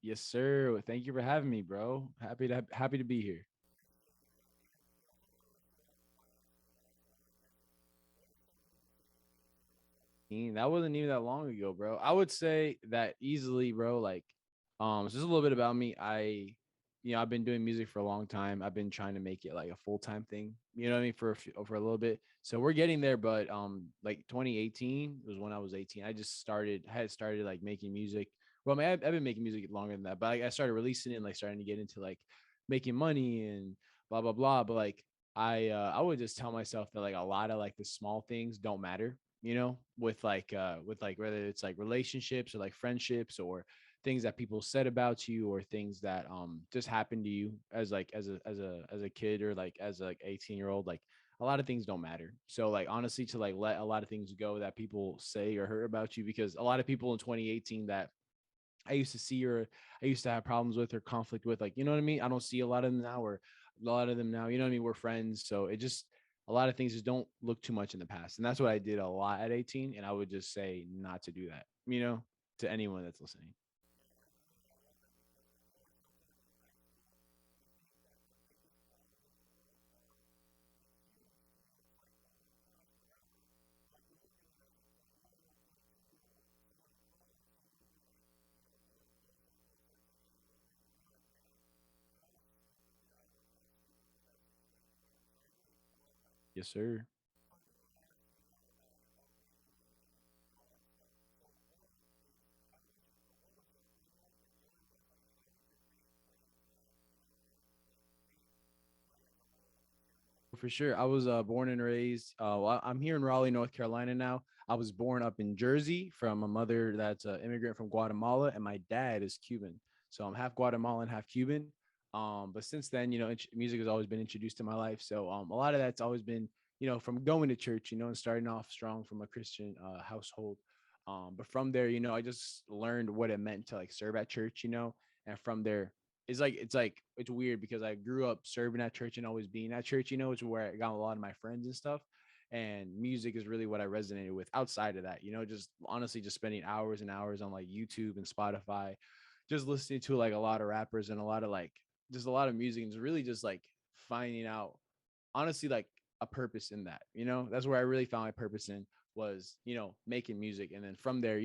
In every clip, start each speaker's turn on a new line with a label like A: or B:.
A: Yes, sir. Well, thank you for having me, bro. Happy to be here. That wasn't even that long ago, bro. I would say that easily, bro. Just a little bit about me. I've been doing music for a long time. I've been trying to make it like a full time thing. You know what I mean? For a little bit. So we're getting there. But like 2018 was when I was 18. Had started like making music. Well, I mean, I've been making music longer than that, but I started releasing it and like starting to get into like making money and blah blah blah. But like I would just tell myself that like a lot of like the small things don't matter, with like whether it's like relationships or like friendships or things that people said about you or things that just happened to you as like as a kid or like as a, like 18-year-old. Like a lot of things don't matter. So like honestly, to like let a lot of things go that people say or heard about you, because a lot of people in 2018 that I used to see or I used to have problems with or conflict with, like, you know what I mean? I don't see a lot of them now, or a lot of them now, you know what I mean? We're friends. So it just, a lot of things just don't look too much in the past. And that's what I did a lot at 18. And I would just say not to do that, to anyone that's listening. Yes, sir. For sure. I was born and raised. I'm here in Raleigh, North Carolina now. I was born up in Jersey from a mother that's an immigrant from Guatemala, and my dad is Cuban. So I'm half Guatemalan, half Cuban. But since then, music has always been introduced to my life. So a lot of that's always been, from going to church, and starting off strong from a Christian household. But from there, I just learned what it meant to like serve at church, and from there, it's weird because I grew up serving at church and always being at church, which is where I got a lot of my friends and stuff. And music is really what I resonated with outside of that, just honestly just spending hours and hours on like YouTube and Spotify, just listening to like a lot of rappers and a lot of like just a lot of music, and just really just like finding out honestly like a purpose in that. That's where I really found my purpose in, was, making music. And then from there,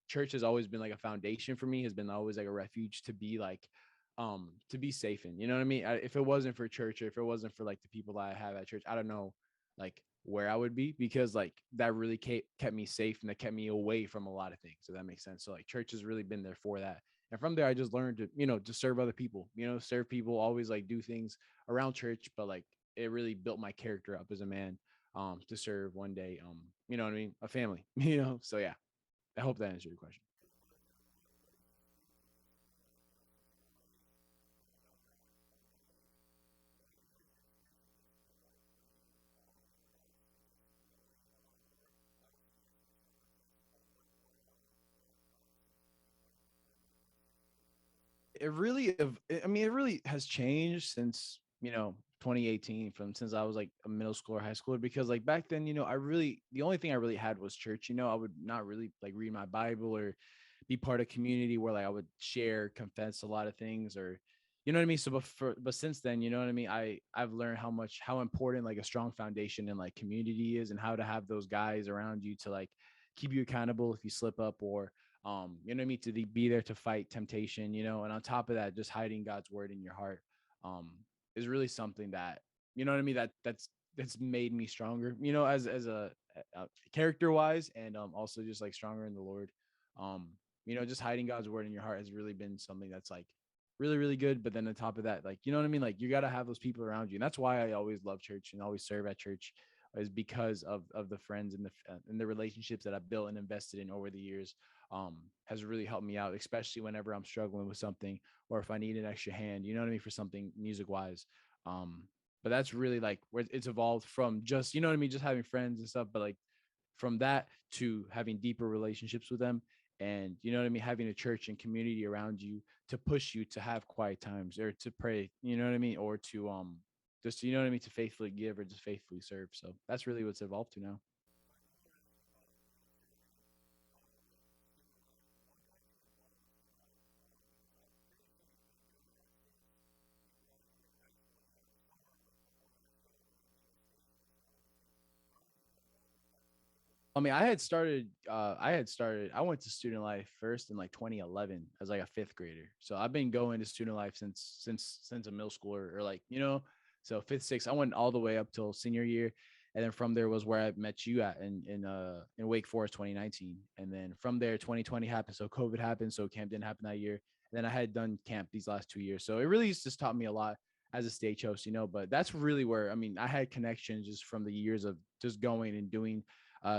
A: church has always been like a foundation for me, has been always like a refuge to be like to be safe in. You know what I mean? If it wasn't for church, or if it wasn't for like the people that I have at church, I don't know like where I would be, because like that really kept me safe, and that kept me away from a lot of things. So that makes sense. So like church has really been there for that. And from there I just learned to, to serve other people, serve people, always like do things around church. But like it really built my character up as a man, to serve one day, you know what I mean, a family. So yeah, I hope that answered your question. It really has changed since 2018, from since I was like a middle school or high schooler, because like back then, the only thing I really had was church. I would not really like read my Bible or be part of community where like I would share, confess a lot of things, or you know what I mean. But since then, you know what I mean, I've learned how important like a strong foundation in like community is, and how to have those guys around you to like keep you accountable if you slip up, or you know what I mean, to be there to fight temptation, and on top of that, just hiding God's word in your heart, um, is really something that, you know what I mean, that's made me stronger, as a character wise, and also just like stronger in the Lord. Um, just hiding God's word in your heart has really been something that's like really, really good. But then on top of that, like, you know what I mean? Like you got to have those people around you. And that's why I always love church and always serve at church, is because of the friends and the relationships that I've built and invested in over the years. Has really helped me out, especially whenever I'm struggling with something, or if I need an extra hand, you know what I mean, for something music wise. Um, but that's really like where it's evolved from, just, you know what I mean, just having friends and stuff. But like from that to having deeper relationships with them, and you know what I mean, having a church and community around you to push you to have quiet times, or to pray, you know what I mean, or to just, you know what I mean, to faithfully give, or just faithfully serve. So that's really what's evolved to now. I mean, I went to student life first in like 2011 as like a fifth grader. So I've been going to student life since a middle schooler or like, so fifth, sixth, I went all the way up till senior year. And then from there was where I met you at in Wake Forest 2019. And then from there, 2020 happened. So COVID happened. So camp didn't happen that year. And then I had done camp these last 2 years. So it really just taught me a lot as a stage host, but that's really where, I mean, I had connections just from the years of just going and doing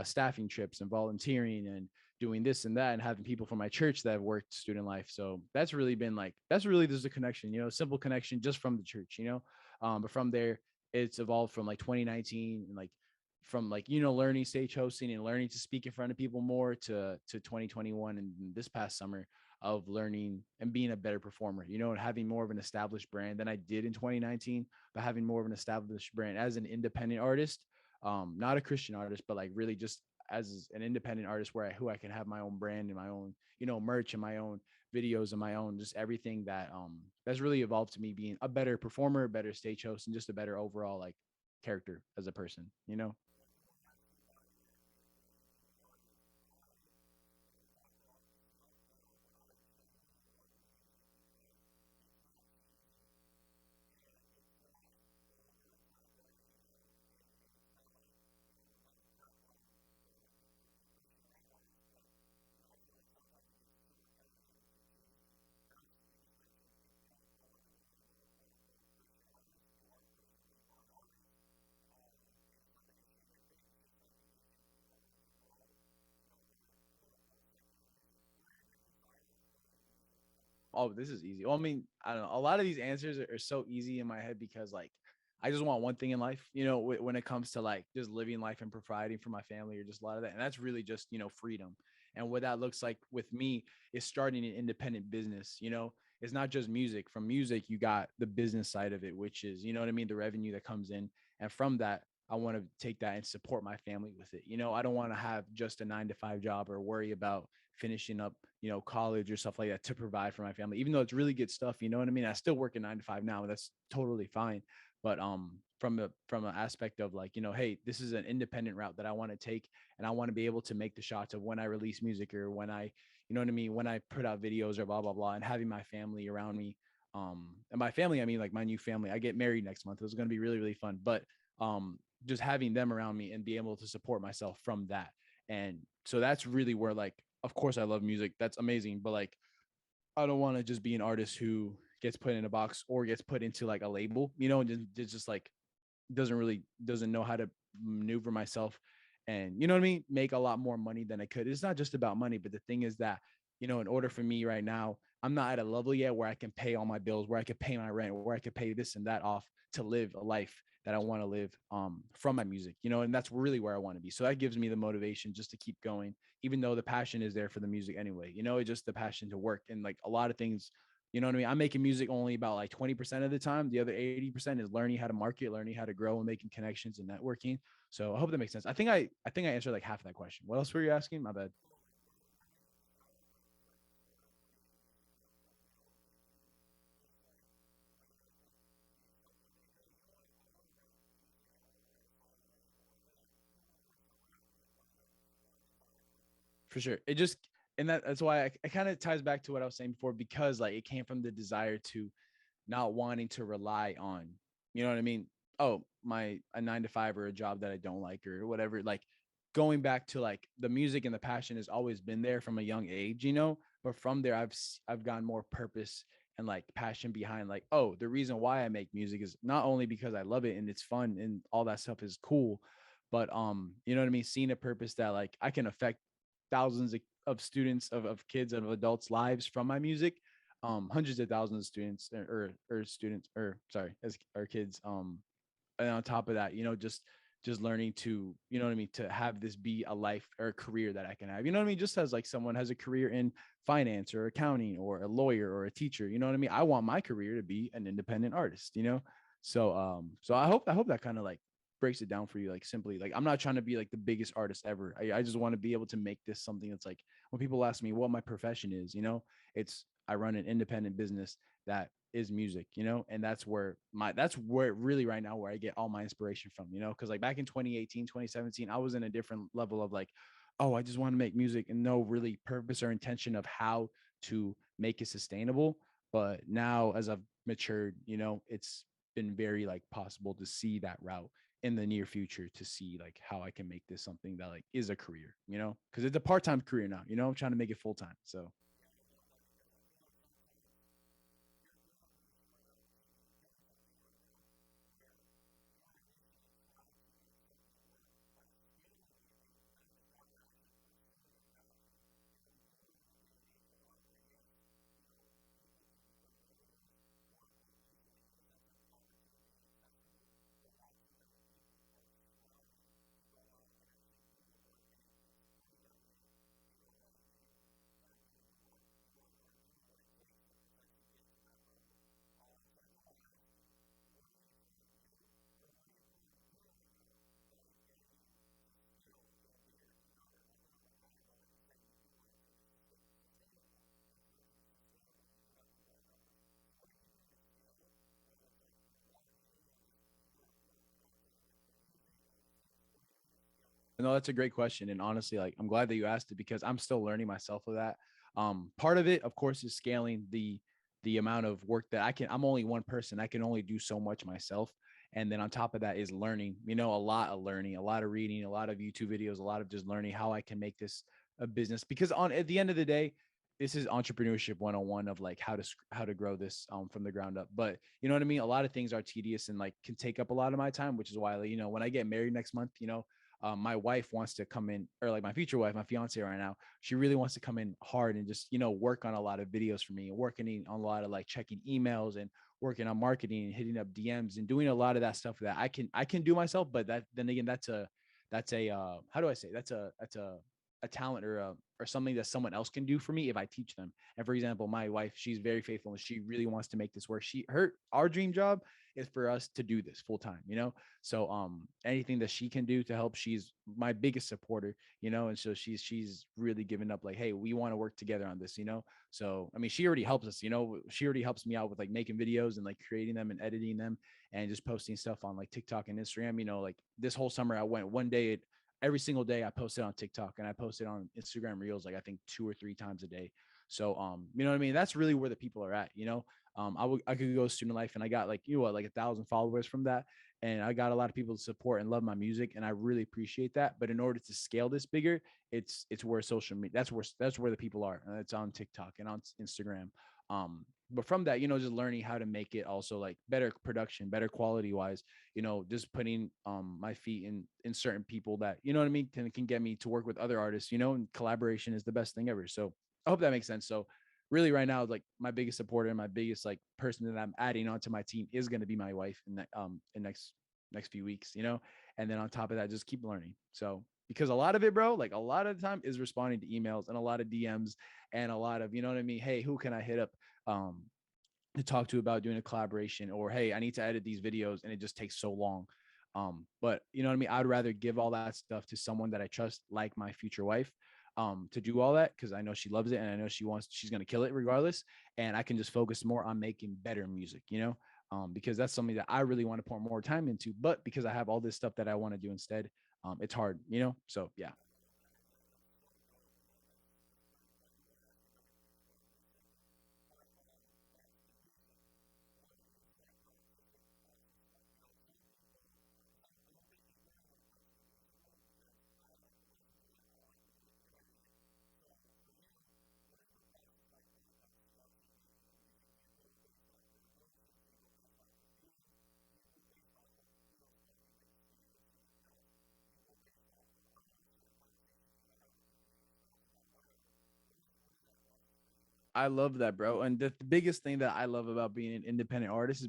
A: staffing trips and volunteering and doing this and that and having people from my church that have worked student life. So that's really been like, that's really just a connection, simple connection just from the church. But from there, it's evolved from like 2019 and like from like, learning stage hosting and learning to speak in front of people more to 2021 and this past summer of learning and being a better performer, and having more of an established brand than I did in 2019, but having more of an established brand as an independent artist, not a Christian artist, but like really just as an independent artist who I can have my own brand and my own, merch and my own videos and my own, just everything that's really evolved to me being a better performer, a better stage host, and just a better overall like character as a person. Oh, this is easy. Well, I mean, I don't know. A lot of these answers are so easy in my head because like I just want one thing in life, when it comes to like just living life and providing for my family or just a lot of that. And that's really just, freedom. And what that looks like with me is starting an independent business. It's not just music. From music, you got the business side of it, which is, what I mean, the revenue that comes in. And from that, I want to take that and support my family with it. I don't want to have just a 9 to 5 job or worry about finishing up, college or stuff like that to provide for my family, even though it's really good stuff. You know what I mean? I still work a 9 to 5 now. That's totally fine. But from an aspect of like, hey, this is an independent route that I want to take, and I want to be able to make the shots of when I release music or when I, what I mean, when I put out videos or blah blah blah, and having my family around me. And by family, I mean like my new family. I get married next month. It's going to be really really fun. But just having them around me and be able to support myself from that. And so that's really where like, of course I love music. That's amazing. But like, I don't want to just be an artist who gets put in a box or gets put into like a label, and just like doesn't know how to maneuver myself and what I mean, make a lot more money than I could. It's not just about money, but the thing is that, in order for me right now, I'm not at a level yet where I can pay all my bills, where I could pay my rent, where I could pay this and that off to live a life that I want to live from my music, and that's really where I want to be. So that gives me the motivation just to keep going, even though the passion is there for the music anyway, it's just the passion to work and like a lot of things. You know what I mean? I'm making music only about like 20% of the time. The other 80% is learning how to market, learning how to grow and making connections and networking. So I hope that makes sense. I think I answered like half of that question. What else were you asking? My bad. For sure. It just and that's why it kind of ties back to what I was saying before, because like it came from the desire to not wanting to rely on, you know what I mean? Oh, my a 9 to 5 or a job that I don't like or whatever. Like going back to like the music and the passion has always been there from a young age. But from there, I've gotten more purpose and like passion behind like, oh, the reason why I make music is not only because I love it and it's fun and all that stuff is cool, but you know what I mean, seeing a purpose that like I can affect thousands of students of kids and of adults lives from my music, hundreds of thousands of students or students or sorry as our kids, and on top of that, just learning to, what I mean, to have this be a life or a career that I can have, what I mean, just as like someone has a career in finance or accounting or a lawyer or a teacher, what I mean, I want my career to be an independent artist. So I hope that kind of like breaks it down for you, like simply, like I'm not trying to be like the biggest artist ever. I just want to be able to make this something that's like when people ask me what my profession is, it's I run an independent business that is music, and that's where really right now where I get all my inspiration from, because like back in 2018, 2017, I was in a different level of like, oh, I just want to make music and no really purpose or intention of how to make it sustainable. But now as I've matured, it's been very like possible to see that route in the near future, to see like how I can make this something that like is a career, because it's a part-time career now, I'm trying to make it full-time. So no, that's a great question. And honestly, like I'm glad that you asked it because I'm still learning myself of that. Part of it, of course, is scaling the amount of work that I can. I'm only one person. I can only do so much myself. And then on top of that is learning, a lot of learning, a lot of reading, a lot of YouTube videos, a lot of just learning how I can make this a business. Because on at the end of the day, this is entrepreneurship 101 of like how to grow this from the ground up. But you know what I mean? A lot of things are tedious and like can take up a lot of my time, which is why, like, when I get married next month, my wife wants to come in, or like my future wife, my fiance right now, she really wants to come in hard and just, work on a lot of videos for me and working on a lot of like checking emails and working on marketing and hitting up DMs and doing a lot of that stuff that I can do myself. But that, then again, that's a how do I say, that's a talent or something that someone else can do for me if I teach them. And for example, my wife, she's very faithful and she really wants to make this work. Our dream job is for us to do this full time, so anything that she can do to help, she's my biggest supporter, and so she's really given up like, hey, we want to work together on this, so I mean, she already helps us, she already helps me out with like making videos and like creating them and editing them and just posting stuff on like TikTok and Instagram. Like this whole summer I went one day, every single day I posted on TikTok and I posted on Instagram Reels like I think 2 or 3 times a day. So you know what I mean? That's really where the people are at, I could go student life and I got like, like 1,000 followers from that. And I got a lot of people to support and love my music. And I really appreciate that. But in order to scale this bigger, it's where social media, that's where the people are. And it's on TikTok and on Instagram. But from that, just learning how to make it also like better production, better quality wise, just putting my feet in certain people that, you know what I mean, can get me to work with other artists, and collaboration is the best thing ever. So I hope that makes sense. So really right now, like my biggest supporter and my biggest like person that I'm adding onto my team is going to be my wife in the in next few weeks, and then on top of that, just keep learning. So because a lot of it, bro, like a lot of the time is responding to emails and a lot of DMs and a lot of, you know what I mean? Hey, who can I hit up um to talk to about doing a collaboration, or hey, I need to edit these videos and it just takes so long. But you know what I mean? I'd rather give all that stuff to someone that I trust, like my future wife, to do all that because I know she loves it and I know she's gonna kill it regardless. And I can just focus more on making better music, because that's something that I really want to pour more time into. But because I have all this stuff that I want to do instead, it's hard, So yeah. I love that, bro. And the biggest thing that I love about being an independent artist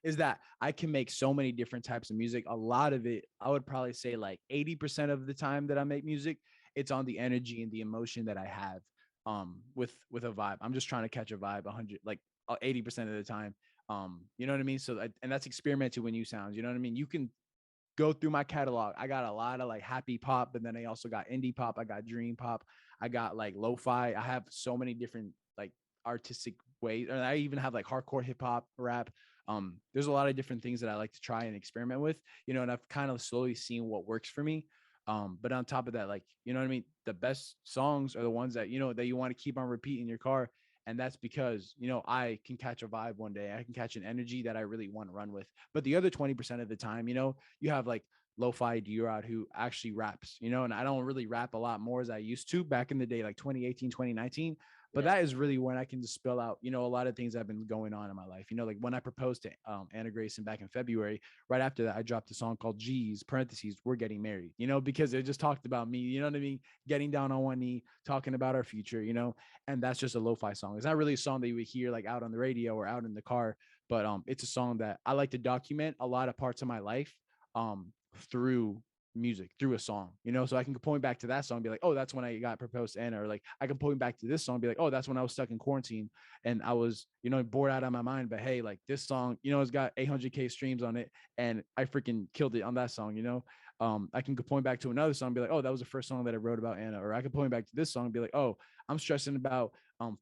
A: is that I can make so many different types of music. A lot of it, I would probably say like 80% of the time that I make music, it's on the energy and the emotion that I have with a vibe. I'm just trying to catch a vibe 100 like 80% of the time. You know what I mean? So and that's experimenting with new sounds. You know what I mean? You can go through my catalog. I got a lot of like happy pop, but then I also got indie pop. I got dream pop. I got like lo-fi. I have so many different like artistic ways. And I even have like hardcore hip hop, rap. There's a lot of different things that I like to try and experiment with, and I've kind of slowly seen what works for me. But on top of that, like, you know what I mean? The best songs are the ones that, that you want to keep on repeat in your car. And that's because, I can catch a vibe one day. I can catch an energy that I really want to run with. But the other 20% of the time, you have like lo-fi Drod who actually raps, and I don't really rap a lot more as I used to back in the day, like 2018, 2019. But
B: Yeah.
A: that is really when I can just spill out, a lot of things that have been going on in my life. Like when I proposed to Anna Grayson back in February, right after that, I dropped a song called G's, parentheses, we're getting married, because it just talked about me, you know what I mean? Getting down on one knee, talking about our future, and that's just a lo-fi song. It's not really a song that you would hear like out on the radio or out in the car, but it's a song that I like to document a lot of parts of my life through music, through a song, so I can point back to that song and be like, oh, that's when I got proposed to Anna. Or like I can point back to this song and be like, oh, that's when I was stuck in quarantine and I was, bored out of my mind. But hey, like this song, it's got 800K streams on it and I freaking killed it on that song, I can point back to another song and be like, oh, that was the first song that I wrote about Anna. Or I can point back to this song and be like, oh, I'm stressing about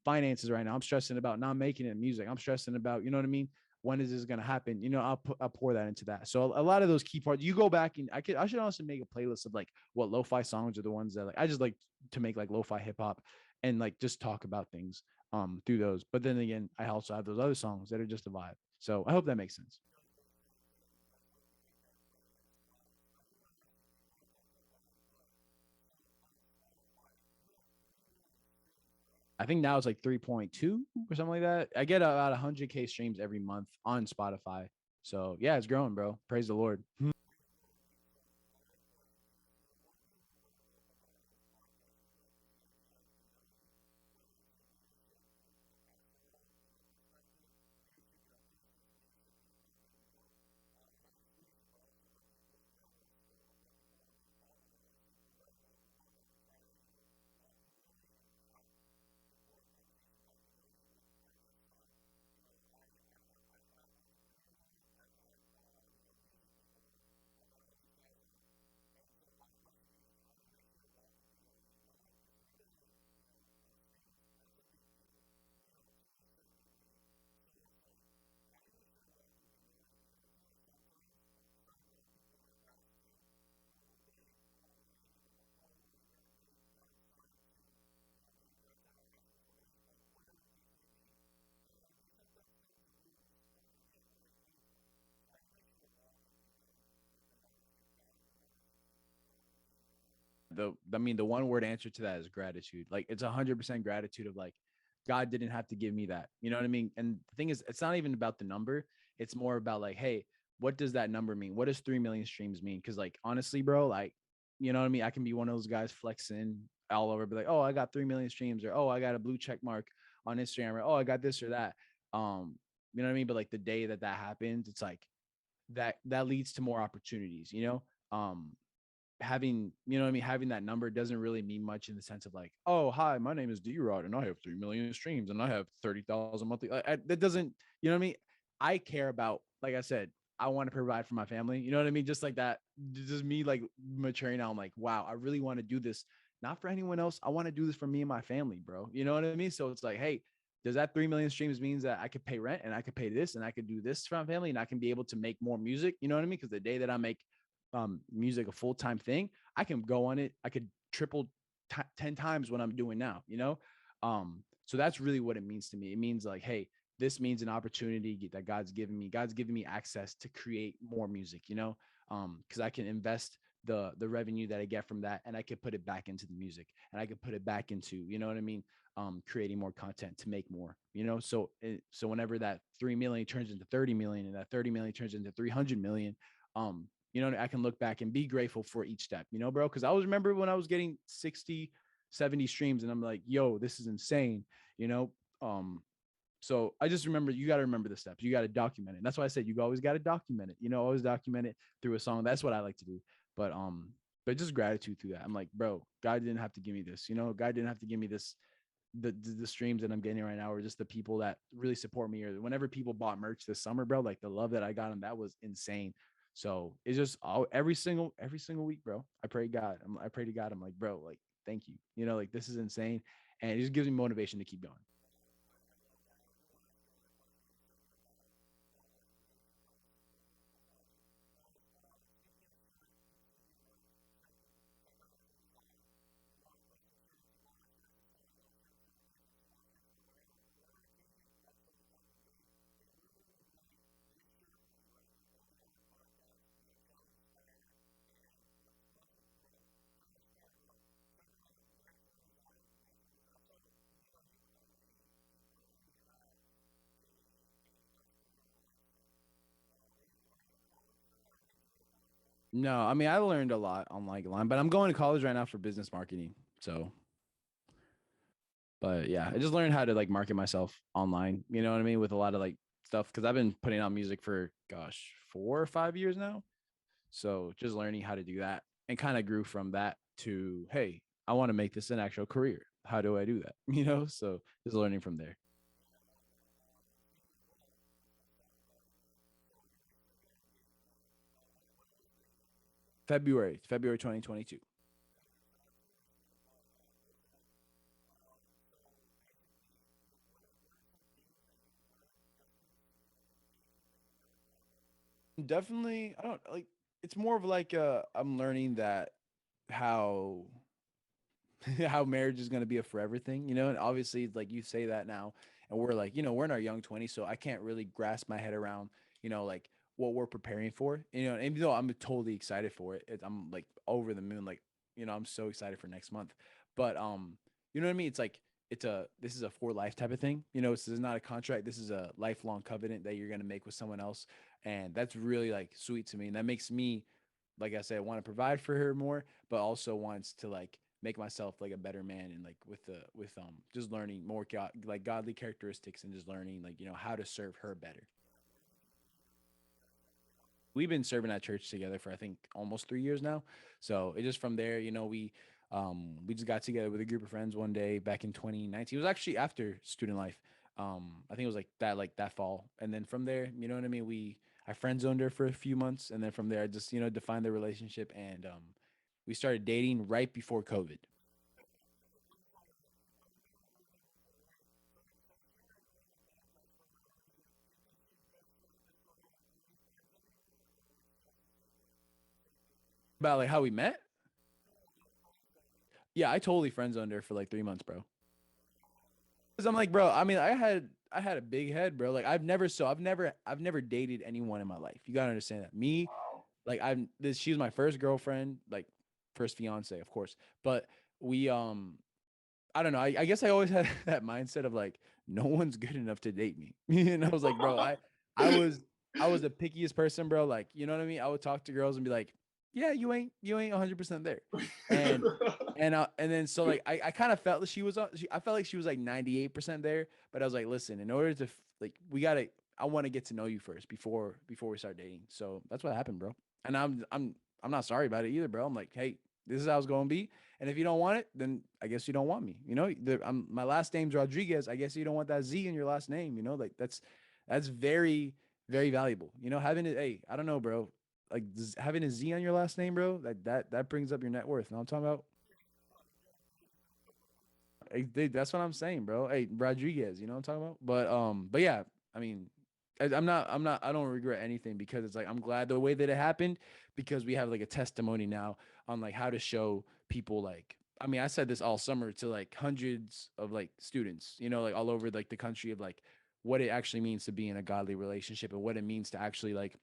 A: finances right now. I'm stressing about not making it in music. I'm stressing about, you know what I mean? When is this going to happen? I'll pour that into that. So a lot of those key parts, you go back and I should also make a playlist of like what lo-fi songs are the ones that like, I just like to make like lo-fi hip hop and like just talk about things through those. But then again, I also have those other songs that are just a vibe. So I hope that makes sense. I think now it's like 3.2 or something like that. I get about 100K streams every month on Spotify. So yeah, it's growing, bro. Praise the Lord. The one word answer to that is gratitude. Like it's 100% gratitude of like God didn't have to give me that. You know what I mean? And the thing is, it's not even about the number. It's more about like, hey, what does that number mean? What does 3 million streams mean? Because like honestly, bro, like you know what I mean? I can be one of those guys flexing all over, be like, oh, I got 3 million streams, or oh, I got a blue check mark on Instagram, or oh, I got this or that. You know what I mean? But like the day that that happens, it's like that leads to more opportunities. Having you know what I mean, having that number doesn't really mean much in the sense of like, oh hi, my name is D-Rod and I have 3 million streams and I have 30,000 monthly. That doesn't, you know what I mean? I care about, like I said, I want to provide for my family. You know what I mean? Just like that, just me like maturing now. I'm like, wow, I really want to do this, not for anyone else. I want to do this for me and my family, bro. You know what I mean? So it's like, hey, does that 3 million streams means that I could pay rent and I could pay this and I could do this for my family and I can be able to make more music? You know what I mean? Because the day that I make music a full-time thing, I can go on it. I could triple 10 times what I'm doing now, so that's really what it means to me. It means like, hey, this means an opportunity that God's given me access to create more music, because I can invest the revenue that I get from that and I could put it back into the music and I could put it back into, you know what I mean? Creating more content to make more, so whenever that 3 million turns into 30 million and that 30 million turns into 300 million, I can look back and be grateful for each step, bro. Cause I always remember when I was getting 60, 70 streams and I'm like, yo, this is insane, you know? So I just remember, you got to remember the steps. You got to document it. And that's why I said, you always got to document it, always document it through a song. That's what I like to do. But, but just gratitude through that. I'm like, bro, God didn't have to give me this, God didn't have to give me this, the streams that I'm getting right now, or just the people that really support me, or whenever people bought merch this summer, bro, like the love that I got, and that was insane. So it's just every single week, bro. I pray to God. I'm like, bro, like, thank you. Like this is insane, and it just gives me motivation to keep going. No, I mean I learned a lot on like line, but I'm going to college right now for business marketing. So, but yeah, I just learned how to like market myself online. You know what I mean? With a lot of like stuff because I've been putting out music for gosh 4 or 5 years now. So just learning how to do that and kind of grew from that to hey, I want to make this an actual career. How do I do that? You know, so just learning from there. February 2022. Definitely, I don't like. It's more of like I'm learning that how how marriage is going to be a forever thing, you know? And obviously, like you say that now, and we're like, we're in our young 20s, so I can't really grasp my head around, like what we're preparing for. And even though I'm totally excited for it, I'm like over the moon, like, I'm so excited for next month. But you know what I mean? It's like this is a for life type of thing. This is not a contract. This is a lifelong covenant that you're gonna make with someone else, and that's really like sweet to me, and that makes me like I said, want to provide for her more, but also wants to like make myself like a better man and like with just learning more like godly characteristics and just learning like how to serve her better. We've been serving at church together for I think almost 3 years now. So it just from there, we just got together with a group of friends one day back in 2019. It was actually after student life. I think it was like that fall, and then from there, you know what I mean. I friend zoned her for a few months, and then from there, I just defined the relationship, and we started dating right before COVID. About like how we met. Yeah, I totally friend zoned her for like 3 months, bro. Because I'm like, bro. I mean, I had a big head, bro. Like I've never dated anyone in my life. You gotta understand that. Me, like she was my first girlfriend, like first fiance, of course. But we I don't know. I guess I always had that mindset of like no one's good enough to date me. And I was like, bro, I was I was the pickiest person, bro. Like, you know what I mean? I would talk to girls and be like, yeah, you ain't 100% there. And and then so like I kind of felt that I felt like she was like 98% there, but I was like, listen, in order to like we got to I want to get to know you first before we start dating. So that's what happened, bro. And I'm not sorry about it either, bro. I'm like, hey, this is how it's going to be. And if you don't want it, then I guess you don't want me. My last name's Rodriguez. I guess you don't want that Z in your last name. Like that's very very valuable. Having it. Hey, I don't know, bro. Like having a Z on your last name, bro. That brings up your net worth. You know what I'm talking about? That's what I'm saying, bro. Hey, Rodriguez. You know what I'm talking about? But yeah. I mean, I'm not. I don't regret anything because it's like I'm glad the way that it happened because we have like a testimony now on like how to show people like. I mean, I said this all summer to like hundreds of like students, like all over like the country of like what it actually means to be in a godly relationship and what it means to actually like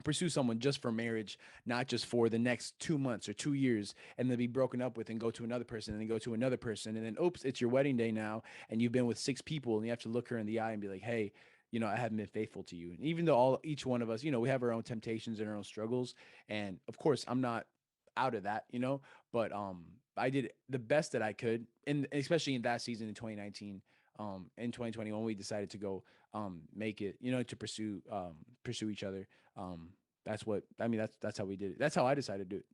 A: pursue someone just for marriage, not just for the next 2 months or 2 years, and then be broken up with and go to another person and then go to another person. And then, oops, it's your wedding day now. And you've been with six people and you have to look her in the eye and be like, hey, I haven't been faithful to you. And even though each one of us, we have our own temptations and our own struggles. And of course, I'm not out of that, but I did the best that I could, and especially in that season in 2019. In 2021, we decided to go make it, to pursue each other. Um, that's what I mean. That's how we did it. That's how I decided to do it.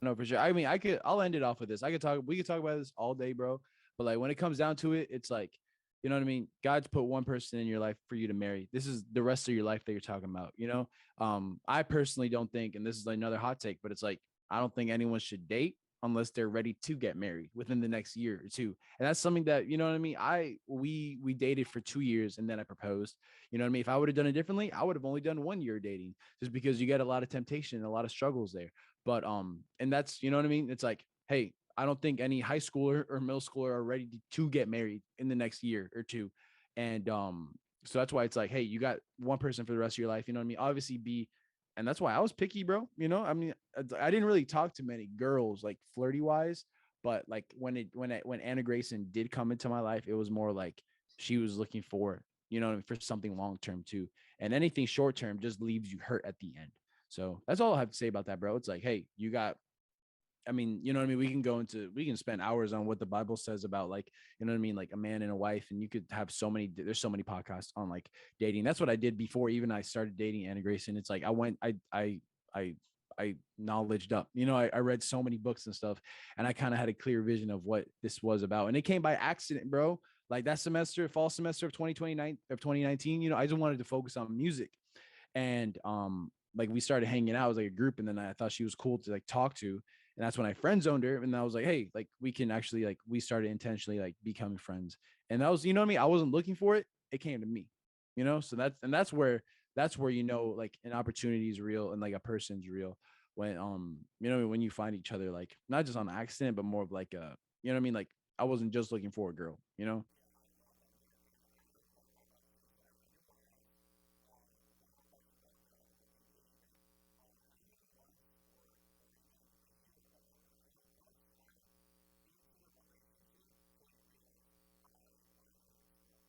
A: No, for sure. I mean, I'll end it off with this. We could talk about this all day, bro. But like when it comes down to it, it's like, you know what I mean? God's put one person in your life for you to marry. This is the rest of your life that you're talking about, you know? I personally don't think, and this is like another hot take, but it's like, I don't think anyone should date unless they're ready to get married within the next year or two. And that's something that, you know what I mean? We dated for 2 years and then I proposed. You know what I mean? If I would have done it differently, I would have only done 1 year dating just because you get a lot of temptation and a lot of struggles there. But and that's, you know what I mean? It's like, hey, I don't think any high schooler or middle schooler are ready to get married in the next year or two. And so that's why it's like, hey, you got one person for the rest of your life. You know what I mean? Obviously be, and that's why I was picky, bro. You know, I mean, I didn't really talk to many girls like flirty wise, but like when Anna Grayson did come into my life, it was more like she was looking for, you know, for something long term too. And anything short term just leaves you hurt at the end. So that's all I have to say about that, bro. It's like, hey, you got, I mean, you know what I mean? We can spend hours on what the Bible says about like, you know what I mean? Like a man and a wife. And you could have there's so many podcasts on like dating. That's what I did before even I started dating Anna Grace. And it's like, I, I knowledged up, you know, I read so many books and stuff and I kind of had a clear vision of what this was about. And it came by accident, bro. Like that semester, fall semester of 2029 of 2019, you know, I just wanted to focus on music. And like we started hanging out as like a group, and then I thought she was cool to like talk to, and that's when I friend zoned her, and I was like, hey, like we can actually like we started intentionally like becoming friends, and that was, you know what I mean, I wasn't looking for it, it came to me, you know. So that's where you know like an opportunity is real and like a person's real when you know when you find each other like not just on accident but more of like a, you know what I mean, like I wasn't just looking for a girl, you know.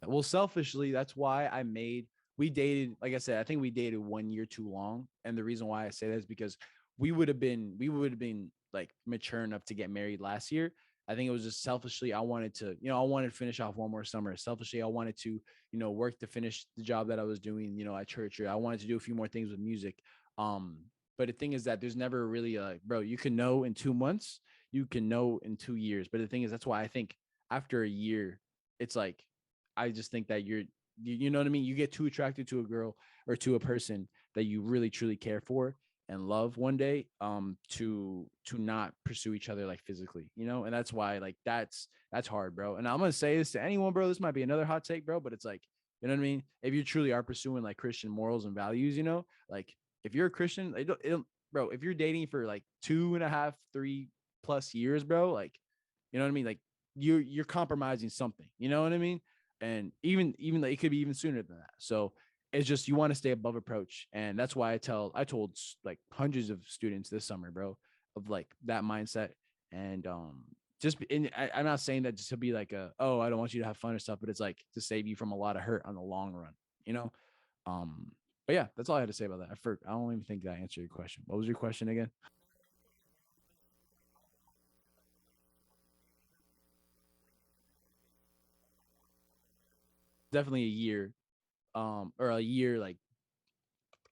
A: Well, selfishly, that's why we dated, like I said, I think we dated 1 year too long. And the reason why I say that is because we would have been like mature enough to get married last year. I think it was just selfishly, I wanted to, you know, I wanted to finish off one more summer. Selfishly, I wanted to, you know, work to finish the job that I was doing, you know, at church. Or I wanted to do a few more things with music. Um, but the thing is that there's never really a, bro, you can know in 2 months, you can know in 2 years. But the thing is, that's why I think after a year, it's like I just think that you know what I mean? You get too attracted to a girl or to a person that you really truly care for and love one day to not pursue each other like physically, you know? And that's why like that's hard, bro. And I'm going to say this to anyone, bro. This might be another hot take, bro, but it's like, you know what I mean? If you truly are pursuing like Christian morals and values, you know, like if you're a Christian, bro, if you're dating for like 2.5, 3+ years, bro, like, you know what I mean? Like you're compromising something, you know what I mean? And even like it could be even sooner than that. So it's just you want to stay above approach, and that's why I told like hundreds of students this summer, bro, of like that mindset. And just and I'm not saying that just to be like a, oh, I don't want you to have fun or stuff, but it's like to save you from a lot of hurt on the long run, you know. But yeah, that's all I had to say about that. I don't even think that answered your question. What was your question again? Definitely a year, or a year like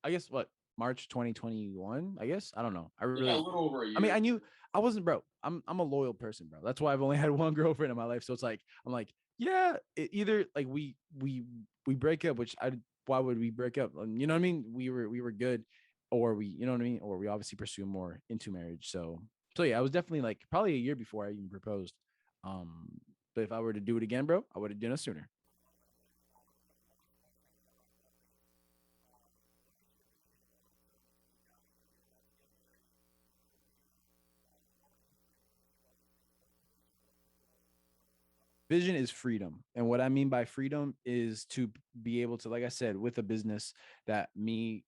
A: I guess what, March 2021. I guess I don't know.
B: Yeah, a little over a
A: I mean,
B: year.
A: I knew I wasn't, bro. I'm a loyal person, bro. That's why I've only had one girlfriend in my life. So it's like I'm like, yeah, either like we break up, which I why would we break up? You know what I mean? We were good, or we, you know what I mean, or we obviously pursue more into marriage. So yeah, I was definitely like probably a year before I even proposed. Um, but if I were to do it again, bro, I would have done it sooner. Vision is freedom. And what I mean by freedom is to be able to, like I said, with a business that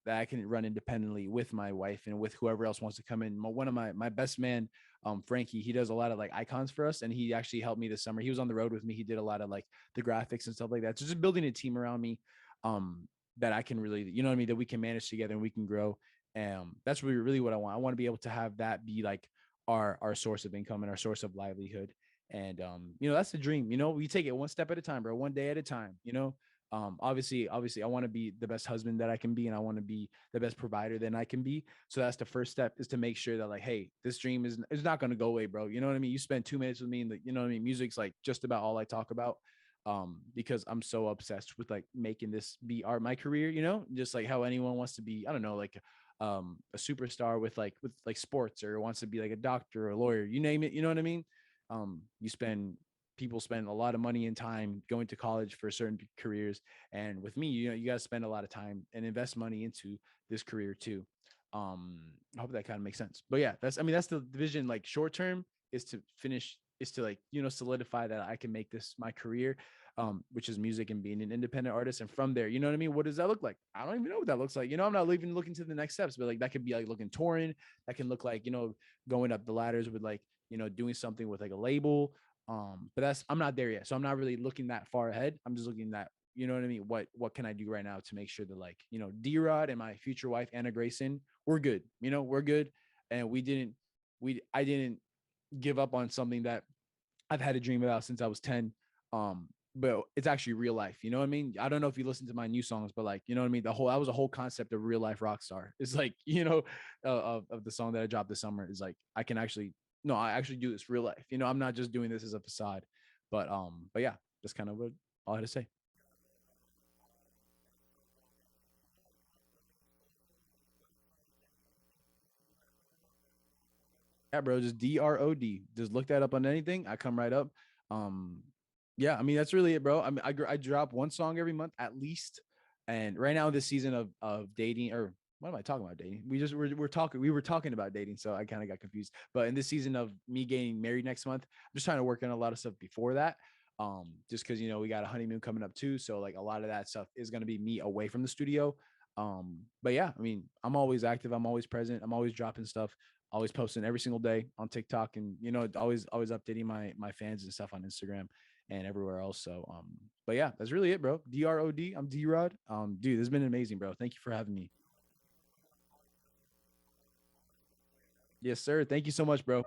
A: I can run independently with my wife and with whoever else wants to come in. One of my best man, Frankie, he does a lot of like icons for us. And he actually helped me this summer. He was on the road with me. He did a lot of like the graphics and stuff like that. So just building a team around me, that I can really, you know what I mean, that we can manage together and we can grow. That's really what I want. I want to be able to have that be like our source of income and our source of livelihood. And you know, that's the dream. You know, we take it one step at a time, bro, one day at a time, you know. Obviously I want to be the best husband that I can be, and I want to be the best provider that I can be. So that's the first step, is to make sure that, like, hey, this dream is not going to go away, bro. You know what I mean? You spend 2 minutes with me, and you know what I mean, music's like just about all I talk about. Because I'm so obsessed with like making this be art my career, just like how anyone wants to be, I don't know, like a superstar with like sports, or wants to be like a doctor or a lawyer, you name it, you know what I mean? You spend People spend a lot of money and time going to college for certain careers, and with me, you got to spend a lot of time and invest money into this career too. um I hope that kind of makes sense, but yeah, that's the vision. Like, short term is to, like, solidify that I can make this my career, which is music and being an independent artist. And from there, you know what I mean, what does that look like? I don't even know what that looks like. I'm not even looking to the next steps, but like that could be like looking touring. That can look like, going up the ladders with, like, doing something with like a label. But I'm not there yet, so I'm not really looking that far ahead. I'm just looking at, you know what I mean, what can I do right now to make sure that, like, D-Rod and my future wife Anna Grayson, we're good. We're good, and I didn't give up on something that I've had a dream about since I was 10. But it's actually real life. You know what I mean? I don't know if you listen to my new songs, but, like, you know what I mean? That was a whole concept of real life rock star. It's like, of the song that I dropped this summer, is like, I can actually, no, I actually do this real life. I'm not just doing this as a facade. But yeah, that's kind of what all I had to say. Yeah, bro, just Drod. Just look that up on anything. I come right up. Um, yeah, I mean, that's really it, bro. I mean, I drop one song every month at least. And right now, this season of dating, or what am I talking about, dating? We were talking about dating, so I kind of got confused. But in this season of me getting married next month, I'm just trying to work on a lot of stuff before that. Just because, we got a honeymoon coming up too, so like a lot of that stuff is gonna be me away from the studio. But yeah, I mean, I'm always active. I'm always present. I'm always dropping stuff, always posting every single day on TikTok, and, always updating my fans and stuff on Instagram and everywhere else. So but yeah, that's really it, bro. Drod. I'm D-Rod. Dude, this has been amazing, bro. Thank you for having me. Yes, sir. Thank you so much, bro.